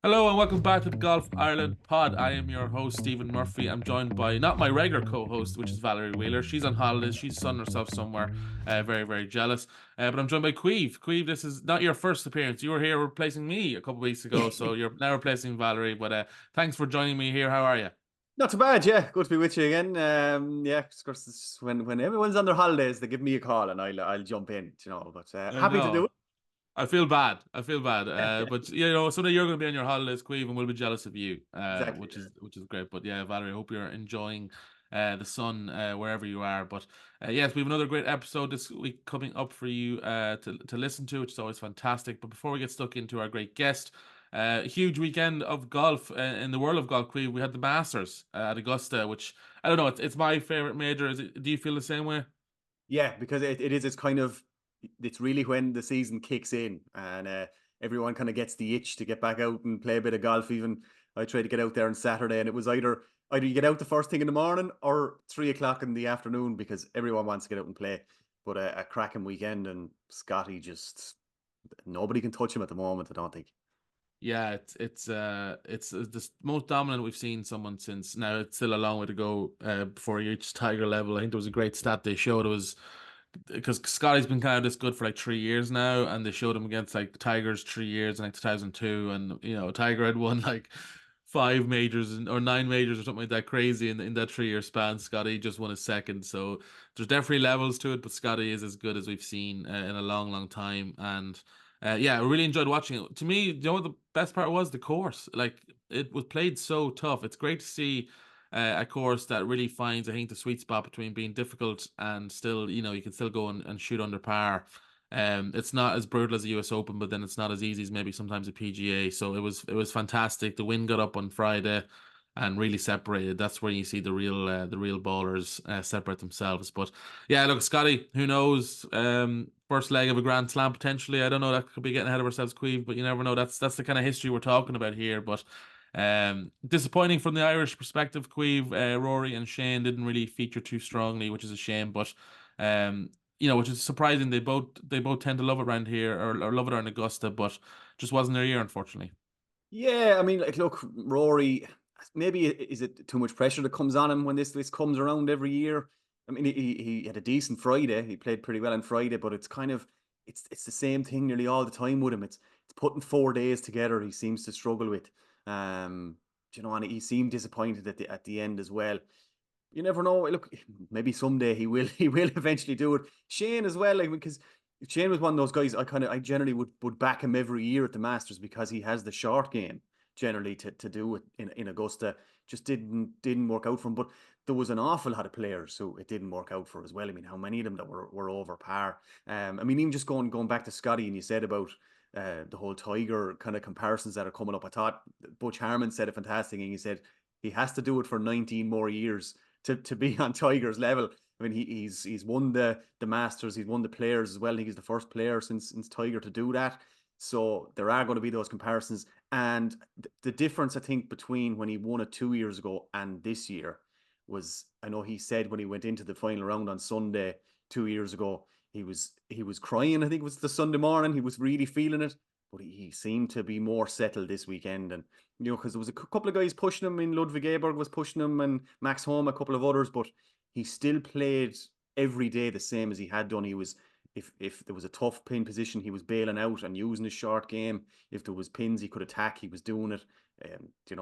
Hello and welcome back to the Golf Ireland pod. I am your host, Stephen Murphy. I'm joined by not my regular co-host, which is Valerie Wheeler. She's on holidays. She's sunning herself somewhere. Very, very jealous. But I'm joined by Queeve. Queeve, this is not your first appearance. You were here replacing me a couple of weeks ago, so you're now replacing Valerie. But thanks for joining me here. How are you? Not too bad, yeah. Good to be with you again. Yeah, of course, when everyone's on their holidays, they give me a call and I'll jump in, But I happy to do know. it. I feel bad. I feel bad. But someday you're going to be on your holidays, Queeve, and we'll be jealous of you. Exactly. Which is great. But yeah, Valerie, I hope you're enjoying the sun wherever you are. But yes, we have another great episode this week coming up for you to listen to, which is always fantastic. But before we get stuck into our great guest, huge weekend of golf in the world of golf, Queeve. We had the Masters at Augusta, which I don't know. It's my favorite major. Do you feel the same way? Yeah, because it's really when the season kicks in and everyone kind of gets the itch to get back out and play a bit of golf. Even I tried to get out there on Saturday, and it was either you get out the first thing in the morning or 3 o'clock in the afternoon because everyone wants to get out and play. But a cracking weekend, and Scotty just nobody can touch him at the moment, I don't think. Yeah, it's the most dominant we've seen someone since. Now it's still a long way to go before he reaches Tiger level. I think there was a great stat they showed. It was because Scotty's been kind of this good for like 3 years now, and they showed him against like Tiger's 3 years in like 2002, and Tiger had won like five majors or nine majors or something like that crazy in that 3 year span. Scotty just won a second, so there's definitely levels to it, but Scotty is as good as we've seen in a long, long time, and. Yeah, I really enjoyed watching it. To me, you know what the best part was? The course. Like it was played so tough. It's great to see a course that really finds, I think, the sweet spot between being difficult and still, you can still go and shoot under par. It's not as brutal as the US Open, but then it's not as easy as maybe sometimes a PGA. So it was fantastic. The wind got up on Friday and really separated. That's where you see the real ballers separate themselves. But yeah, look, Scotty, who knows? First leg of a Grand Slam potentially. I don't know. That could be getting ahead of ourselves, Queeve, but you never know. That's the kind of history we're talking about here. But disappointing from the Irish perspective, Queeve, Rory and Shane didn't really feature too strongly, which is a shame. But which is surprising. They both tend to love it around here or love it around Augusta, but just wasn't their year, unfortunately. Yeah, I mean, like, look, Rory, maybe is it too much pressure that comes on him when this comes around every year? I mean, he had a decent Friday. He played pretty well on Friday, but it's kind of it's the same thing nearly all the time with him. It's putting 4 days together. He seems to struggle with, and he seemed disappointed at the end as well. You never know. Look, maybe someday he will he will eventually do it. Shane as well, like because Shane was one of those guys I generally would back him every year at the Masters because he has the short game generally to do it in Augusta. Just didn't work out for him. But there was an awful lot of players who it didn't work out for as well. I mean, how many of them that were over par? I mean, even just going back to Scotty and you said about the whole Tiger kind of comparisons that are coming up. I thought Butch Harmon said it fantastic, and he said he has to do it for 19 more years to be on Tiger's level. I mean, he's won the Masters, he's won the Players as well. I think he's the first player since Tiger to do that. So there are going to be those comparisons, and the difference I think between when he won it 2 years ago and this year was I know he said when he went into the final round on Sunday 2 years ago he was crying. I think it was the Sunday morning. He was really feeling it, but he seemed to be more settled this weekend. And because there was a couple of guys pushing him. In Ludwig Aberg was pushing him, and Max Home, a couple of others, but he still played every day the same as he had done. He was if there was a tough pin position, he was bailing out and using his short game. If there was pins he could attack, he was doing it. He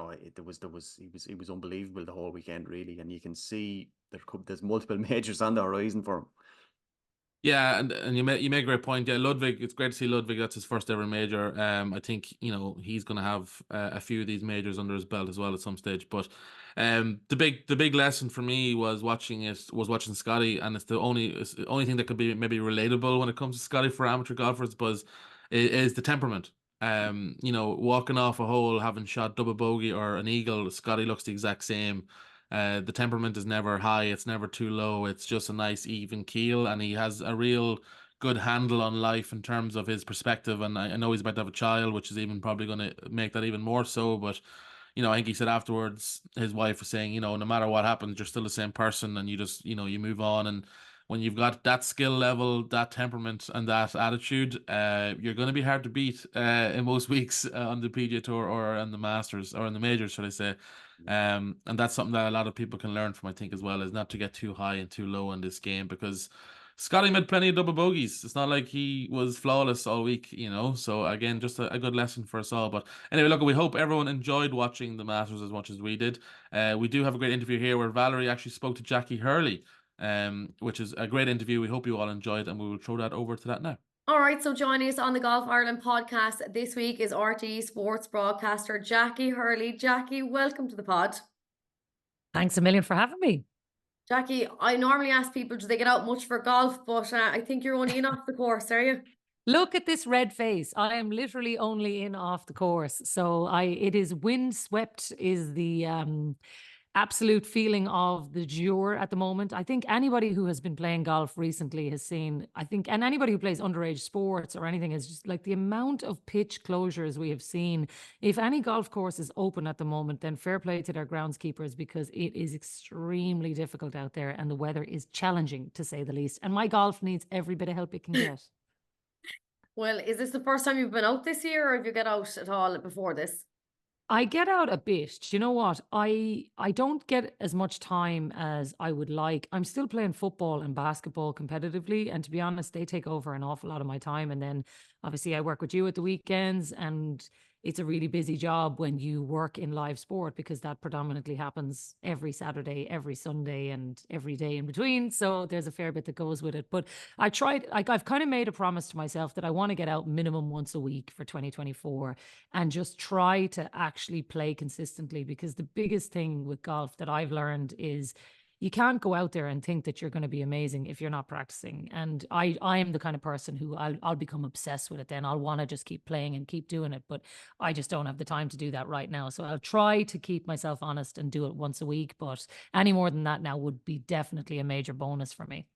was unbelievable the whole weekend, really, and you can see there's multiple majors on the horizon for him. Yeah, and you make a great point. Yeah, Ludwig, it's great to see Ludwig. That's his first ever major. I think he's going to have a few of these majors under his belt as well at some stage. But the big lesson for me was watching Scotty, and it's the only thing that could be maybe relatable when it comes to Scotty for amateur golfers, but is the temperament. Walking off a hole, having shot double bogey or an eagle, Scotty looks the exact same. The temperament is never high, it's never too low. It's just a nice even keel, and he has a real good handle on life in terms of his perspective. And I know he's about to have a child, which is even probably going to make that even more so. But I think he said afterwards, his wife was saying, no matter what happens, you're still the same person, and you just, you move on. And when you've got that skill level, that temperament, and that attitude, you're going to be hard to beat in most weeks on the PGA Tour or on the Masters or in the majors, should I say. And that's something that a lot of people can learn from, I think, as well, is not to get too high and too low in this game, because Scotty made plenty of double bogeys. It's not like he was flawless all week, you know. So again, just a good lesson for us all. But anyway, look, we hope everyone enjoyed watching the Masters as much as we did. We do have a great interview here where Valerie actually spoke to Jacqui Hurley, which is a great interview. We hope you all enjoyed, and we will throw that over to that now. All right, so joining us on the Golf Ireland podcast this week is RTE sports broadcaster Jacqui Hurley. Jacqui, welcome to the pod. Thanks a million for having me. Jacqui, I normally ask people, do they get out much for golf? But I think you're only in off the course, are you? Look at this red face. I am literally only in off the course. So it is windswept is the absolute feeling of the jour at the moment. I think anybody who has been playing golf recently has seen, and anybody who plays underage sports or anything, is just like the amount of pitch closures we have seen. If any golf course is open at the moment, then fair play to their groundskeepers, because it is extremely difficult out there and the weather is challenging, to say the least. And my golf needs every bit of help it can get. Well, is this the first time you've been out this year, or have you get out at all before this? I get out a bit. Do you know what? I don't get as much time as I would like. I'm still playing football and basketball competitively, and to be honest, they take over an awful lot of my time. And then obviously I work with you at the weekends, and it's a really busy job when you work in live sport, because that predominantly happens every Saturday, every Sunday, and every day in between. So there's a fair bit that goes with it. But I tried, like, I've kind of made a promise to myself that I want to get out minimum once a week for 2024 and just try to actually play consistently, because the biggest thing with golf that I've learned is you can't go out there and think that you're going to be amazing if you're not practicing. And I am the kind of person who I'll become obsessed with it. Then I'll want to just keep playing and keep doing it. But I just don't have the time to do that right now. So I'll try to keep myself honest and do it once a week. But any more than that now would be definitely a major bonus for me.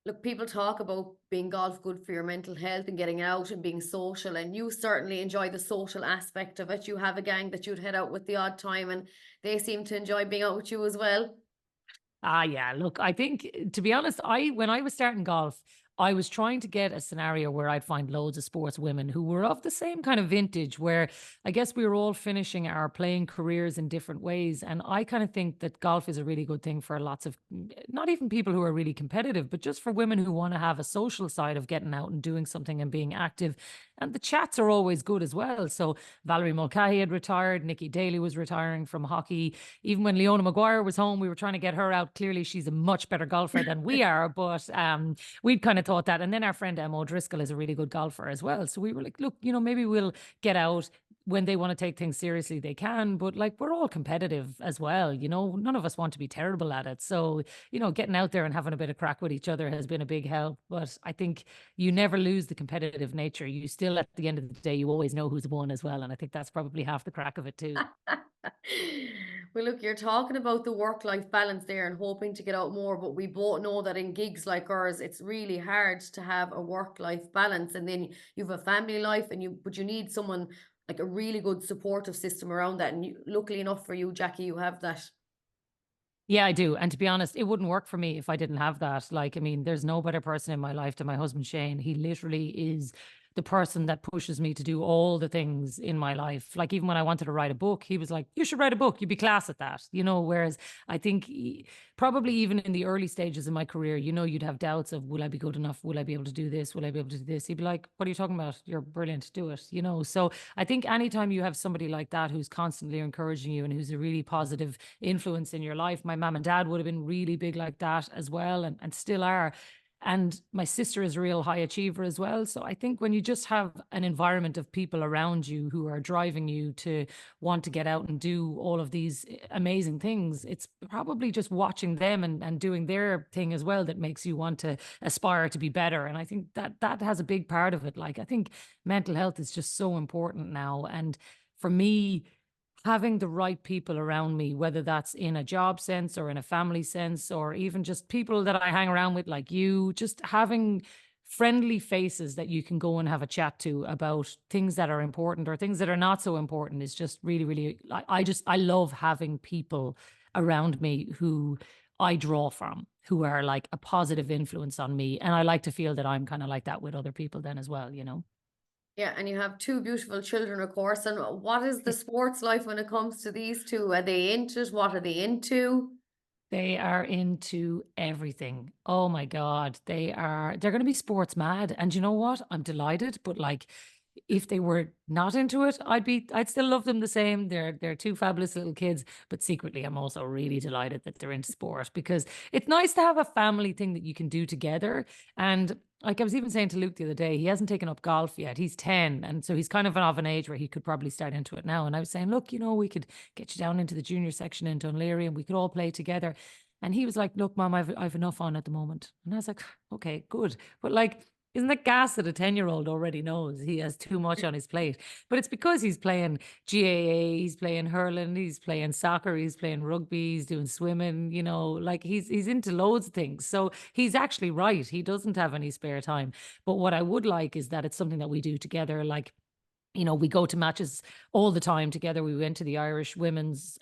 Look, people talk about being golf good for your mental health and getting out and being social, and you certainly enjoy the social aspect of it. You have a gang that you'd head out with the odd time, and they seem to enjoy being out with you as well. Yeah. Look, I think, to be honest, when I was starting golf, I was trying to get a scenario where I'd find loads of sports women who were of the same kind of vintage, where I guess we were all finishing our playing careers in different ways. And I kind of think that golf is a really good thing for lots of, not even people who are really competitive, but just for women who want to have a social side of getting out and doing something and being active. And the chats are always good as well. So Valerie Mulcahy had retired. Nikki Daly was retiring from hockey. Even when Leona Maguire was home, we were trying to get her out. Clearly, she's a much better golfer than we are. But we'd kind of thought that. And then our friend Emma O'Driscoll is a really good golfer as well. So we were like, look, maybe we'll get out. When they want to take things seriously, they can. But like, we're all competitive as well. None of us want to be terrible at it. So, getting out there and having a bit of crack with each other has been a big help. But I think you never lose the competitive nature. You still, at the end of the day, you always know who's won as well. And I think that's probably half the crack of it too. Well, look, you're talking about the work-life balance there and hoping to get out more, but we both know that in gigs like ours, it's really hard to have a work-life balance. And then you have a family life, but you need someone, like a really good supportive system around that. And luckily enough for you, Jacqui, you have that. Yeah, I do. And to be honest, it wouldn't work for me if I didn't have that. Like, I mean, there's no better person in my life than my husband, Shane. He literally is the person that pushes me to do all the things in my life. Like, even when I wanted to write a book, he was like, you should write a book. You'd be class at that, whereas I think probably even in the early stages of my career, you'd have doubts of, will I be good enough? Will I be able to do this? Will I be able to do this? He'd be like, what are you talking about? You're brilliant. Do it. So I think anytime you have somebody like that who's constantly encouraging you and who's a really positive influence in your life, my mom and dad would have been really big like that as well, and still are. And my sister is a real high achiever as well. So I think when you just have an environment of people around you who are driving you to want to get out and do all of these amazing things, it's probably just watching them and doing their thing as well that makes you want to aspire to be better. And I think that has a big part of it. Like, I think mental health is just so important now. And for me, having the right people around me, whether that's in a job sense or in a family sense, or even just people that I hang around with, like you, just having friendly faces that you can go and have a chat to about things that are important or things that are not so important, is just really, really, I love having people around me who I draw from, who are like a positive influence on me. And I like to feel that I'm kind of like that with other people then as well, you know? Yeah, and you have two beautiful children, of course. And what is the sports life when it comes to these two? Are they into it? What are they into? They are into everything. Oh my God. They're going to be sports mad. And you know what? I'm delighted. But like, if they were not into it, I'd still love them the same. They're two fabulous little kids, but secretly I'm also really delighted that they're into sport, because it's nice to have a family thing that you can do together. And like I was even saying to Luke the other day, he hasn't taken up golf yet. He's 10. And so he's kind of an age where he could probably start into it now. And I was saying, look, you know, we could get you down into the junior section in Dunleary and we could all play together. And he was like, look, Mom, I've enough on at the moment. And I was like, okay, good. But like, isn't that gas that a 10-year-old already knows he has too much on his plate? But it's because he's playing GAA, he's playing hurling, he's playing soccer, he's playing rugby, he's doing swimming, you know, like he's into loads of things. So he's actually right. He doesn't have any spare time. But what I would like is that it's something that we do together. Like, you know, we go to matches all the time together. We went to the Irish women's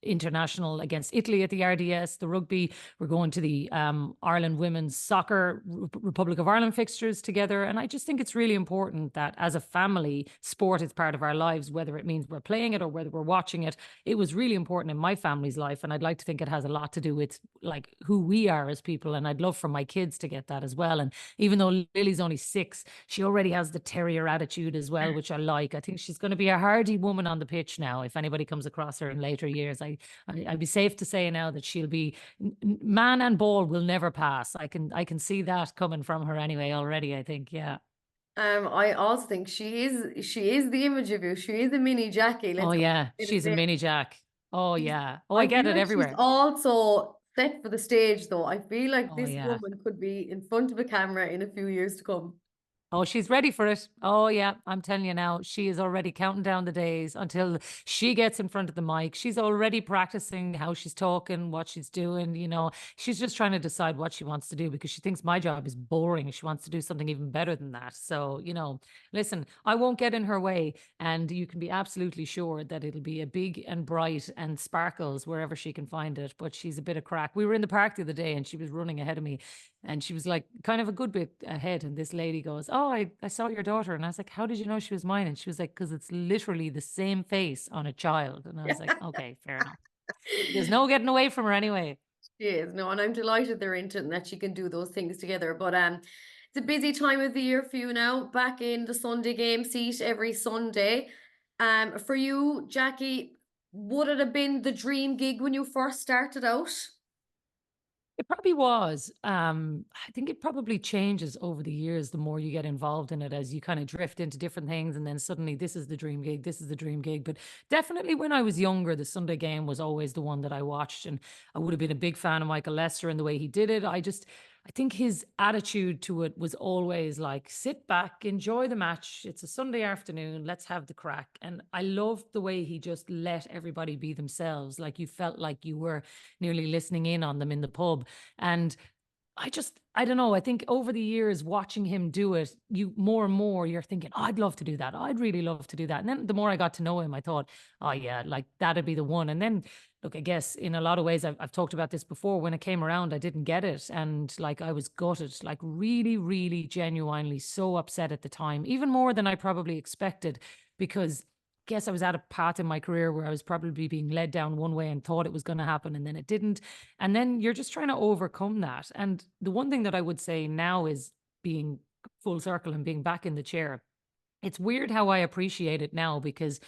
international against Italy at the RDS, the rugby. We're going to the Ireland women's soccer Republic of Ireland fixtures together. And I just think it's really important that as a family, sport is part of our lives, whether it means we're playing it or whether we're watching it. It was really important in my family's life. And I'd like to think it has a lot to do with like who we are as people. And I'd love for my kids to get that as well. And even though Lily's only 6, she already has the terrier attitude as well, which I like. I think she's going to be a hardy woman on the pitch now. If anybody comes across her in later years, I'd be safe to say now that she'll be man and ball will never pass. I can see that coming from her anyway already, I think. Yeah. I also think she is the image of you. She is a mini Jacqui. Oh Let's yeah, say it she's a there. mini Jack. Oh She's- yeah. Oh, I I get feel it like she's everywhere. also set for the stage, though. I feel like Oh this yeah. woman could be in front of a camera in a few years to come. Oh, she's ready for it. Oh, yeah. I'm telling you now, she is already counting down the days until she gets in front of the mic. She's already practicing how she's talking, what she's doing. You know, she's just trying to decide what she wants to do because she thinks my job is boring. She wants to do something even better than that. So, you know, listen, I won't get in her way. And you can be absolutely sure that it'll be a big and bright and sparkles wherever she can find it. But she's a bit of crack. We were in the park the other day and she was running ahead of me. And she was like kind of a good bit ahead. And this lady goes, oh, I saw your daughter. And I was like, how did you know she was mine? And she was like, because it's literally the same face on a child. And I was like, okay, fair enough. There's no getting away from her anyway. She is. No, and I'm delighted they're into it and that she can do those things together. But it's a busy time of the year for you now, back in the Sunday game seat every Sunday. For you, Jacqui, would it have been the dream gig when you first started out? It probably was. I think it probably changes over the years the more you get involved in it as you kind of drift into different things. And then suddenly this is the dream gig, this is the dream gig. But definitely when I was younger, the Sunday game was always the one that I watched. And I would have been a big fan of Michael Lester and the way he did it. I think his attitude to it was always like, sit back, enjoy the match. It's a Sunday afternoon. Let's have the crack. And I loved the way he just let everybody be themselves. Like you felt like you were nearly listening in on them in the pub. And I don't know. I think over the years watching him do it, you more and more you're thinking, oh, I'd love to do that. I'd really love to do that. And then the more I got to know him, I thought, oh yeah, like that'd be the one. And then look, I guess in a lot of ways, I've talked about this before. When it came around, I didn't get it. And like I was gutted, like really, really genuinely so upset at the time, even more than I probably expected, because guess I was at a path in my career where I was probably being led down one way and thought it was going to happen and then it didn't. And then you're just trying to overcome that. And the one thing that I would say now is being full circle and being back in the chair. It's weird how I appreciate it now because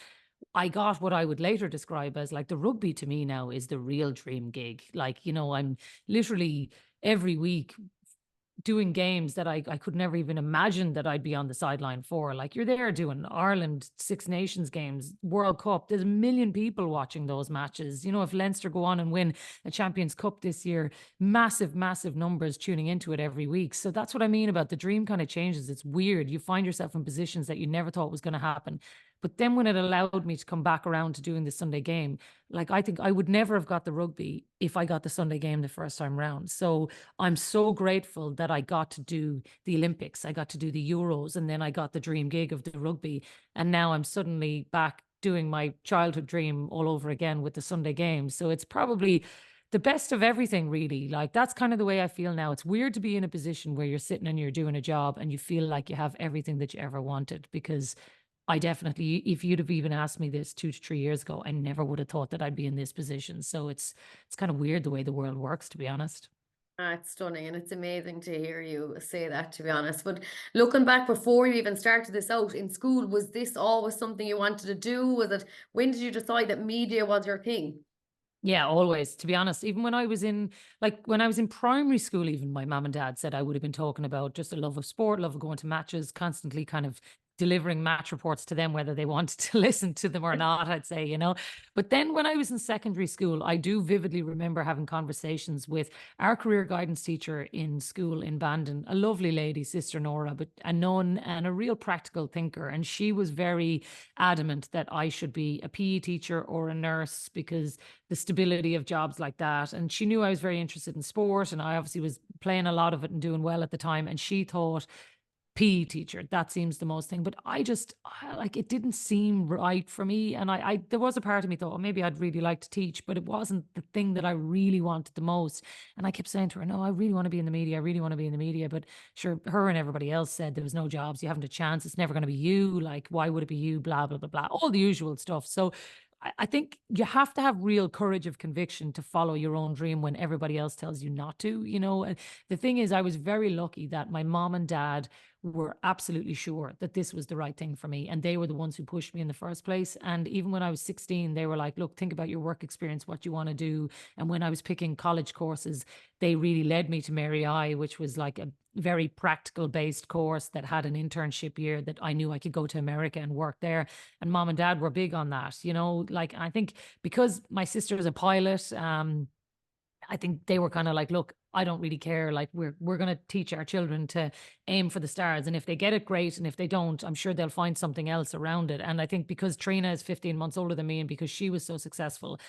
I got what I would later describe as like the rugby to me now is the real dream gig. Like, you know, I'm literally every week doing games that I could never even imagine that I'd be on the sideline for. Like you're there doing Ireland Six Nations games, World Cup. There's a million people watching those matches. You know, if Leinster go on and win a Champions Cup this year, massive, massive numbers tuning into it every week. So that's what I mean about the dream kind of changes. It's weird. You find yourself in positions that you never thought was going to happen. But then when it allowed me to come back around to doing the Sunday game, like I think I would never have got the rugby if I got the Sunday game the first time round. So I'm so grateful that I got to do the Olympics. I got to do the Euros and then I got the dream gig of the rugby. And now I'm suddenly back doing my childhood dream all over again with the Sunday game. So it's probably the best of everything, really. Like, that's kind of the way I feel now. It's weird to be in a position where you're sitting and you're doing a job and you feel like you have everything that you ever wanted, because I definitely, if you'd have even asked me this 2 to 3 years ago, I never would have thought that I'd be in this position. So it's kind of weird the way the world works, to be honest. It's stunning, and it's amazing to hear you say that, to be honest. But looking back, before you even started this out in school, was this always something you wanted to do? Was it, when did you decide that media was your thing? Yeah, always, to be honest. Even when I was in, like, when I was in primary school, even my mom and dad said I would have been talking about just a love of sport, love of going to matches, constantly kind of delivering match reports to them, whether they wanted to listen to them or not, I'd say, you know. But then when I was in secondary school, I do vividly remember having conversations with our career guidance teacher in school in Bandon, a lovely lady, Sister Nora, but a nun and a real practical thinker. And she was very adamant that I should be a PE teacher or a nurse, because the stability of jobs like that. And she knew I was very interested in sport, and I obviously was playing a lot of it and doing well at the time. And she thought, PE teacher, that seems the most thing. But like, it didn't seem right for me. And there was a part of me thought, oh, maybe I'd really like to teach, but it wasn't the thing that I really wanted the most. And I kept saying to her, no, I really want to be in the media. I really want to be in the media. But sure, her and everybody else said there was no jobs. You haven't a chance. It's never going to be you. Like, why would it be you? Blah, blah, blah, blah. All the usual stuff. So I think you have to have real courage of conviction to follow your own dream when everybody else tells you not to, you know. And the thing is, I was very lucky that my mom and dad were absolutely sure that this was the right thing for me. And they were the ones who pushed me in the first place. And even when I was 16, they were like, look, think about your work experience, what you want to do. And when I was picking college courses, they really led me to Mary I, which was like a very practical based course that had an internship year that I knew I could go to America and work there. And mom and dad were big on that, you know. Like, I think because my sister is a pilot, I think they were kind of like, look, I don't really care. Like, we're going to teach our children to aim for the stars. And if they get it, great. And if they don't, I'm sure they'll find something else around it. And I think because Trina is 15 months older than me, and because she was so successful,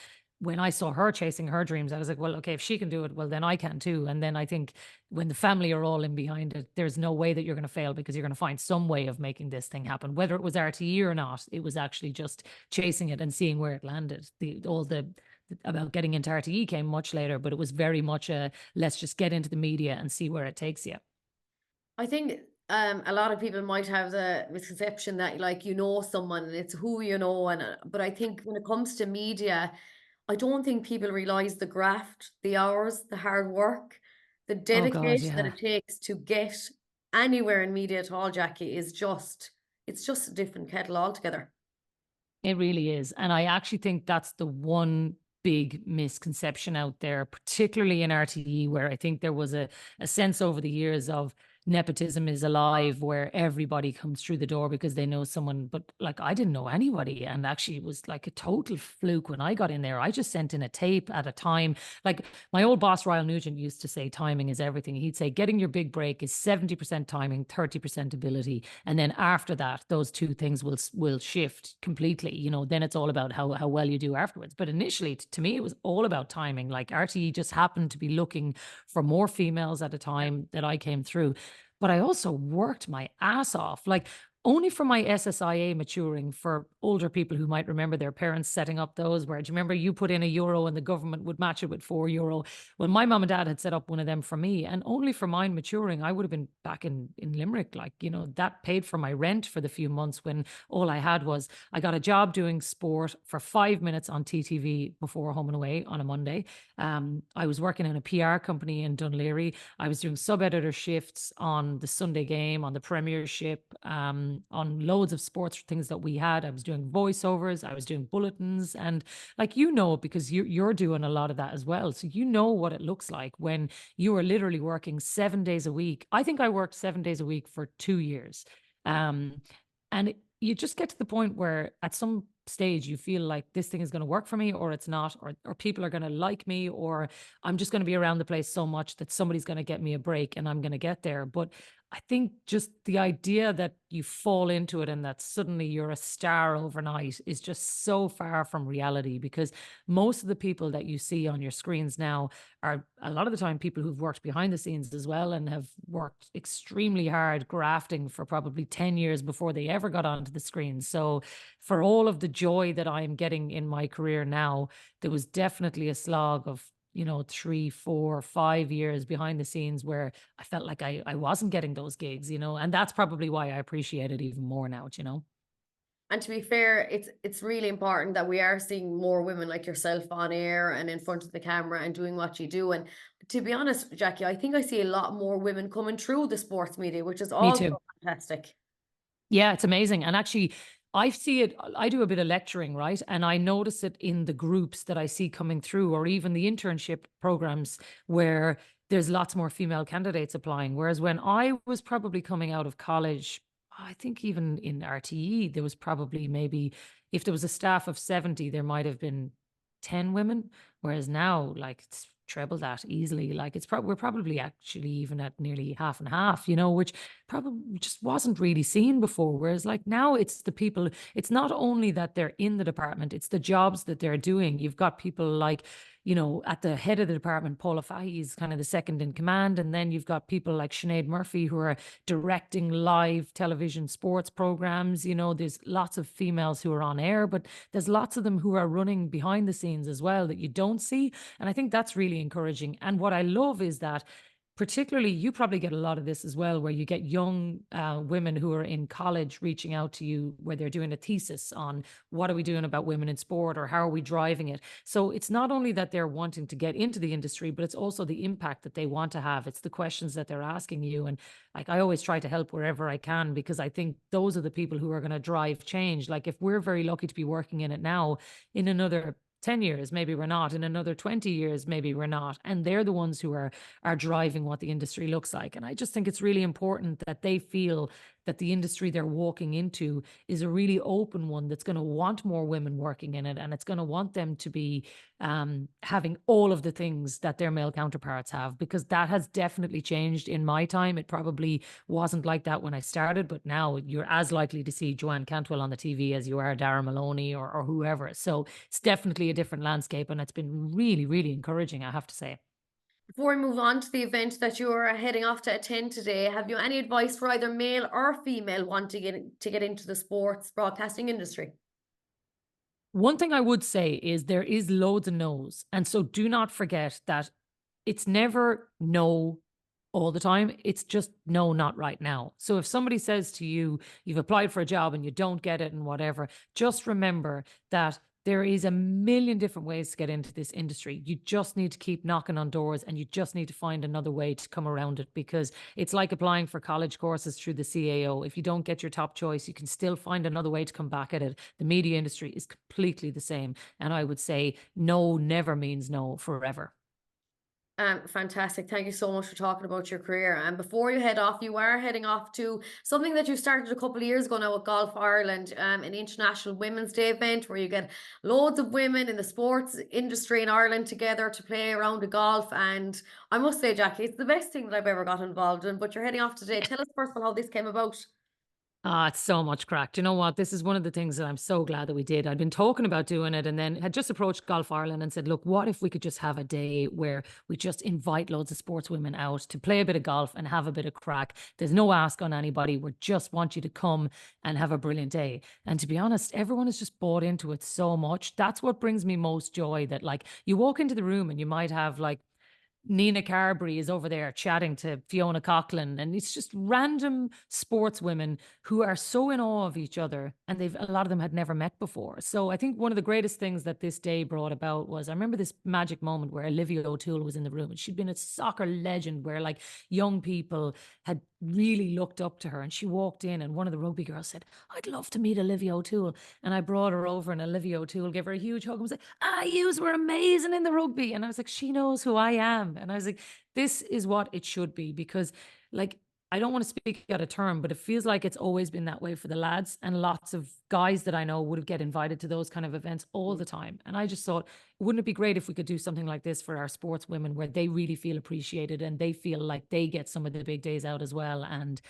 when I saw her chasing her dreams, I was like, well, okay, if she can do it, well, then I can too. And then I think when the family are all in behind it, there's no way that you're going to fail, because you're going to find some way of making this thing happen. Whether it was RTE or not, it was actually just chasing it and seeing where it landed. All the about getting into RTE came much later, but it was very much a, let's just get into the media and see where it takes you. I think a lot of people might have the misconception that, like, you know someone and it's who you know, and but I think when it comes to media, I don't think people realize the graft, the hours, the hard work, the Oh God, dedication that yeah. it takes to get anywhere in media at all, Jacqui, is just, it's just a different kettle altogether. It really is. And I actually think that's the one big misconception out there, particularly in RTE, where I think there was a sense over the years of nepotism is alive, where everybody comes through the door because they know someone. But like, I didn't know anybody. And actually, it was like a total fluke when I got in there. I just sent in a tape at a time. Like, my old boss, Ryle Nugent, used to say timing is everything. He'd say getting your big break is 70% timing, 30% ability. And then after that, those two things will shift completely. You know, then it's all about how well you do afterwards. But initially, to me, it was all about timing. Like, RTE just happened to be looking for more females at a time that I came through. But I also worked my ass off. Like, only for my SSIA maturing, for older people who might remember their parents setting up those, where, do you remember you put in €1 and the government would match it with €4? Well, my mom and dad had set up one of them for me, and only for mine maturing, I would have been back in Limerick. Like, you know, that paid for my rent for the few months when all I had was, I got a job doing sport for 5 minutes on TTV before Home and Away on a Monday. I was working in a PR company in Dunleary. I was doing sub-editor shifts on the Sunday Game, on the Premiership, on loads of sports things that we had. I was doing voiceovers, I was doing bulletins, and like, you know, because you're doing a lot of that as well. So you know what it looks like when you are literally working 7 days a week. I think I worked 7 days a week for 2 years. And you just get to the point where at some stage you feel like this thing is going to work for me, or it's not, or people are going to like me, or I'm just going to be around the place so much that somebody's going to get me a break and I'm going to get there. But I think just the idea that you fall into it and that suddenly you're a star overnight is just so far from reality, because most of the people that you see on your screens now are a lot of the time people who've worked behind the scenes as well, and have worked extremely hard grafting for probably 10 years before they ever got onto the screen. So for all of the joy that I'm getting in my career now, there was definitely a slog of you know, 3, 4, 5 years behind the scenes where I felt like I wasn't getting those gigs, you know, and that's probably why I appreciate it even more now, you know. And to be fair, it's really important that we are seeing more women like yourself on air and in front of the camera and doing what you do. And to be honest, Jacqui, I think I see a lot more women coming through the sports media, which is Me too. also fantastic. Yeah, it's amazing. And actually, I see it, I do a bit of lecturing, right? And I notice it in the groups that I see coming through, or even the internship programs where there's lots more female candidates applying. Whereas when I was probably coming out of college, I think even in RTE, there was probably maybe, if there was a staff of 70, there might have been 10 women. Whereas now, like, it's treble that easily. Like, we're probably actually even at nearly half and half, you know, which probably just wasn't really seen before. Whereas like now it's the people, it's not only that they're in the department, it's the jobs that they're doing. You've got people like, you know, at the head of the department, Paula Fahey is kind of the second in command. And then you've got people like Sinead Murphy who are directing live television sports programs. You know, there's lots of females who are on air, but there's lots of them who are running behind the scenes as well that you don't see. And I think that's really encouraging. And what I love is that, particularly, you probably get a lot of this as well, where you get young women who are in college reaching out to you where they're doing a thesis on what are we doing about women in sport, or how are we driving it. So it's not only that they're wanting to get into the industry, but it's also the impact that they want to have. It's the questions that they're asking you. And like, I always try to help wherever I can, because I think those are the people who are going to drive change. Like, if we're very lucky to be working in it now, in another 10 years, maybe we're not. In another 20 years, maybe we're not. And they're the ones who are driving what the industry looks like. And I just think it's really important that they feel that the industry they're walking into is a really open one that's going to want more women working in it. And it's going to want them to be having all of the things that their male counterparts have, because that has definitely changed in my time. It probably wasn't like that when I started, but now you're as likely to see Joanne Cantwell on the TV as you are Dara Maloney or whoever. So it's definitely a different landscape, and it's been really, really encouraging, I have to say. Before we move on to the event that you're heading off to attend today, have you any advice for either male or female wanting to get into the sports broadcasting industry? One thing I would say is there is loads of no's. And so do not forget that it's never no all the time. It's just no, not right now. So if somebody says to you, you've applied for a job and you don't get it and whatever, just remember that there is a million different ways to get into this industry. You just need to keep knocking on doors, and you just need to find another way to come around it, because it's like applying for college courses through the CAO. If you don't get your top choice, you can still find another way to come back at it. The media industry is completely the same. And I would say no never means no forever. Fantastic. Thank you so much for talking about your career. And before you head off, you are heading off to something that you started a couple of years ago now with Golf Ireland, an International Women's Day event where you get loads of women in the sports industry in Ireland together to play a round of golf. And I must say, Jacqui, it's the best thing that I've ever got involved in. But you're heading off today. Tell us first of all how this came about. It's so much crack. Do you know what? This is one of the things that I'm so glad that we did. I'd been talking about doing it, and then had just approached Golf Ireland and said, look, what if we could just have a day where we just invite loads of sportswomen out to play a bit of golf and have a bit of crack? There's no ask on anybody. We just want you to come and have a brilliant day. And to be honest, everyone has just bought into it so much. That's what brings me most joy, that like you walk into the room and you might have like Nina Carberry is over there chatting to Fiona Coughlin, and it's just random sportswomen who are so in awe of each other, and a lot of them had never met before. So I think one of the greatest things that this day brought about was, I remember this magic moment where Olivia O'Toole was in the room, and she'd been a soccer legend where like young people had really looked up to her, and she walked in and one of the rugby girls said, I'd love to meet Olivia O'Toole. And I brought her over, and Olivia O'Toole gave her a huge hug and was like, yous were amazing in the rugby. And I was like, she knows who I am. And I was like, this is what it should be, because like, I don't want to speak out of term, but it feels like it's always been that way for the lads, and lots of guys that I know would get invited to those kind of events all the time. And I just thought, wouldn't it be great if we could do something like this for our sports women, where they really feel appreciated and they feel like they get some of the big days out as well. And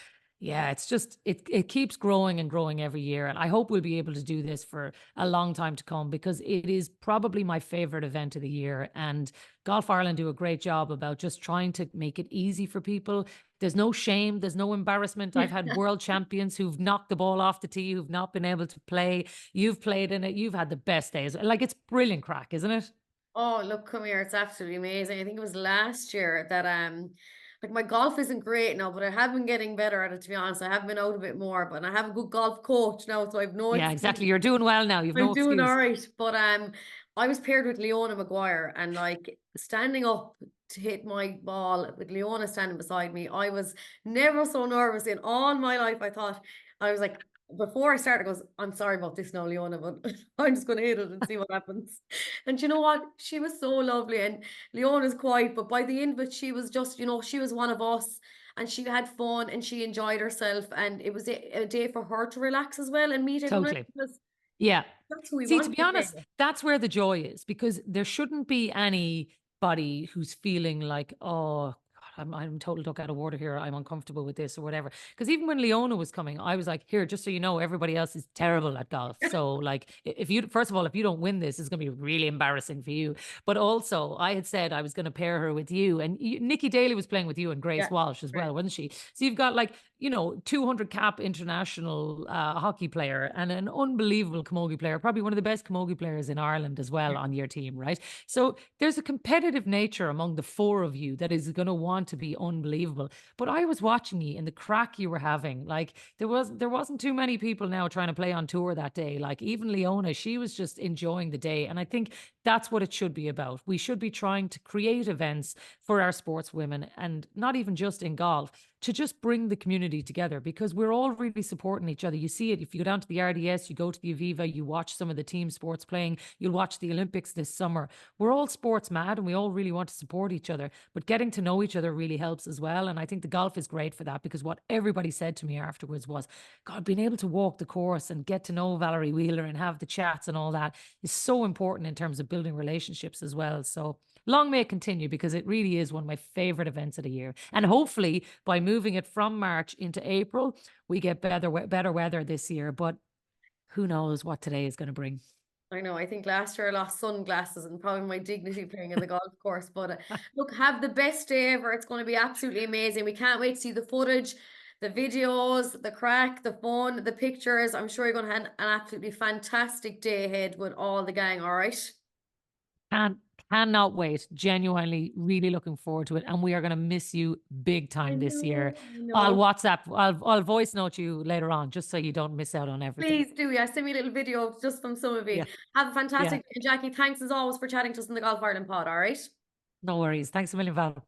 yeah, it's just, it keeps growing and growing every year. And I hope we'll be able to do this for a long time to come, because it is probably my favorite event of the year. And Golf Ireland do a great job about just trying to make it easy for people. There's no shame. There's no embarrassment. I've had world champions who've knocked the ball off the tee, who've not been able to play. You've played in it. You've had the best days. Like, it's brilliant crack, isn't it? Oh, look, come here. It's absolutely amazing. I think it was last year that like my golf isn't great now, but I have been getting better at it, to be honest. I have been out a bit more, but I have a good golf coach now, so I've no Yeah, excuse. exactly. You're doing well now. You've I'm no doing all excuse. right. But I was paired with Leona Maguire, and like standing up to hit my ball with Leona standing beside me, I was never so nervous in all my life. I thought, I was like, before I started, I goes, I'm sorry about this now, Leona, but I'm just gonna hit it and see what happens. And you know what? She was so lovely, and Leona's quiet, but by the end of it, she was just, she was one of us. And she had fun and she enjoyed herself, and it was a day for her to relax as well and meet everyone Totally. else. Yeah. That's who we See, to want be to play. honest, that's where the joy is, because there shouldn't be anybody who's feeling like, oh, God, I'm total duck out of water here. I'm uncomfortable with this or whatever. Because even when Leona was coming, I was like, here, just so you know, everybody else is terrible at golf. So, like, if you, first of all, if you don't win this, it's going to be really embarrassing for you. But also, I had said I was going to pair her with you, and Nikki Daly was playing with you and Grace Yeah, Walsh as well, wasn't she? So you've got like, 200 cap international hockey player and an unbelievable camogie player, probably one of the best camogie players in Ireland as well on your team, right? So there's a competitive nature among the four of you that is going to want to be unbelievable. But I was watching you and the crack you were having. Like there wasn't too many people now trying to play on tour that day. Like even Leona, she was just enjoying the day. And I think that's what it should be about. We should be trying to create events for our sportswomen, and not even just in golf, to just bring the community together, because we're all really supporting each other. You see it if you go down to the RDS, you go to the Aviva, you watch some of the team sports playing, you'll watch the Olympics this summer. We're all sports mad and we all really want to support each other, but getting to know each other really helps as well. And I think the golf is great for that, because what everybody said to me afterwards was, God, being able to walk the course and get to know Valerie Wheeler and have the chats and all that is so important in terms of building relationships as well. So long may it continue, because it really is one of my favorite events of the year. And hopefully by moving it from March into April, we get better weather this year. But who knows what today is going to bring. I know. I think last year I lost sunglasses and probably my dignity playing in the golf course. But look, have the best day ever. It's going to be absolutely amazing. We can't wait to see the footage, the videos, the crack, the fun, the pictures. I'm sure you're going to have an absolutely fantastic day ahead with all the gang. All right. And cannot wait. Genuinely, really looking forward to it. And we are going to miss you big time this year. I I'll know. WhatsApp, I'll voice note you later on, just so you don't miss out on everything. Please do. Yeah, send me a little video just from some of Yeah. it. Have a Yeah. fantastic day, Jacqui. Thanks as always for chatting to us in the Golf Ireland pod. All right. No worries. Thanks a million, Val.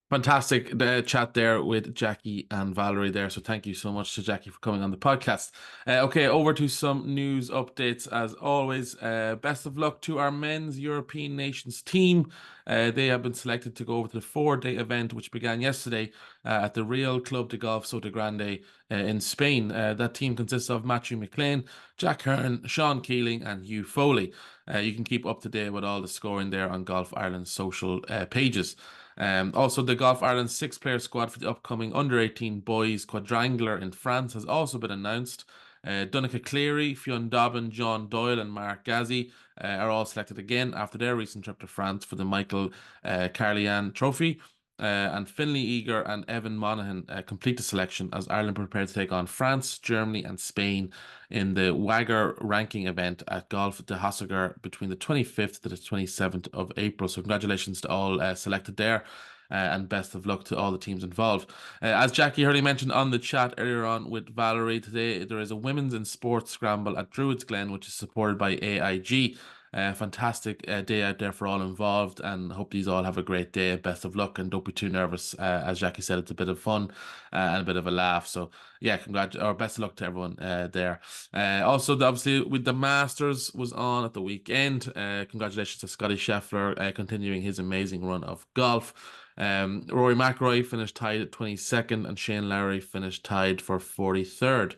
Fantastic chat there with Jacqui and Valerie there. So thank you so much to Jacqui for coming on the podcast. Okay, over to some news updates as always. Best of luck to our men's European nations team. They have been selected to go over to the 4-day event, which began yesterday at the Real Club de Golf Sotogrande in Spain. That team consists of Matthew McLean, Jack Hearn, Sean Keeling, and Hugh Foley. You can keep up to date with all the scoring there on Golf Ireland's social pages. Also, the Golf Ireland 6-player squad for the upcoming under-18 boys quadrangular in France has also been announced. Donncha Cleary, Fionn Dobbin, John Doyle, and Mark Gazzi are all selected again after their recent trip to France for the Michael Carlian Trophy. And Finlay Eager and Evan Monaghan complete the selection as Ireland prepare to take on France, Germany, and Spain in the Wagger ranking event at Golf de Hasseger between the 25th to the 27th of April. So congratulations to all selected there. And best of luck to all the teams involved. As Jacqui Hurley mentioned on the chat earlier on with Valerie, today there is a Women's in Sport Scramble at Druid's Glen, which is supported by AIG. Fantastic day out there for all involved, and hope these all have a great day. Best of luck, and don't be too nervous. As Jacqui said, it's a bit of fun and a bit of a laugh. So yeah, best of luck to everyone there. Also, obviously, with the Masters was on at the weekend. Congratulations to Scotty Scheffler continuing his amazing run of golf. Rory McIlroy finished tied at 22nd, and Shane Lowry finished tied for 43rd.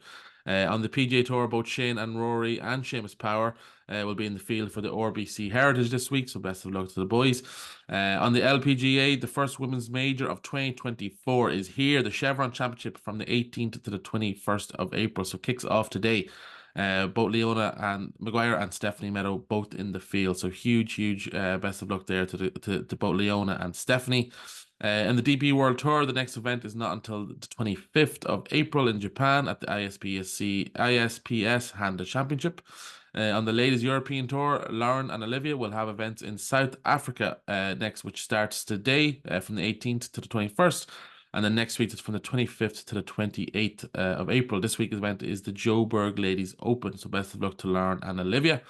On the PGA Tour, both Shane and Rory and Seamus Power will be in the field for the RBC Heritage this week, so best of luck to the boys. On the LPGA, the first women's major of 2024 is here. The Chevron Championship from the 18th to the 21st of April, so kicks off today. Both Leona and Maguire and Stephanie Meadow both in the field, so huge best of luck there to both Leona and Stephanie. In the DP World Tour, the next event is not until the 25th of April in Japan at the ISPS Handa Championship. On the ladies European Tour, Lauren and Olivia will have events in South Africa next, which starts today from the 18th to the 21st. And then next week, it's from the 25th to the 28th of April. This week's event is the Joburg Ladies Open. So best of luck to Lauren and Olivia.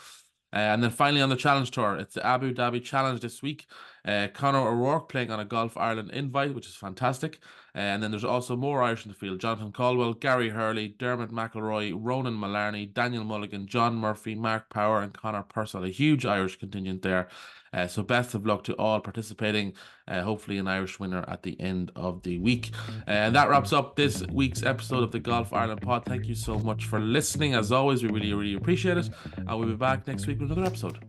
And then finally on the Challenge Tour, it's the Abu Dhabi Challenge this week. Conor O'Rourke playing on a Golf Ireland invite, which is fantastic. And then there's also more Irish in the field. Jonathan Caldwell, Gary Hurley, Dermot McElroy, Ronan Mullarney, Daniel Mulligan, John Murphy, Mark Power, and Conor Purcell. A huge Irish contingent there. So best of luck to all participating. Hopefully an Irish winner at the end of the week. And that wraps up this week's episode of the Golf Ireland Pod. Thank you so much for listening. As always, we really, really appreciate it. And we'll be back next week with another episode.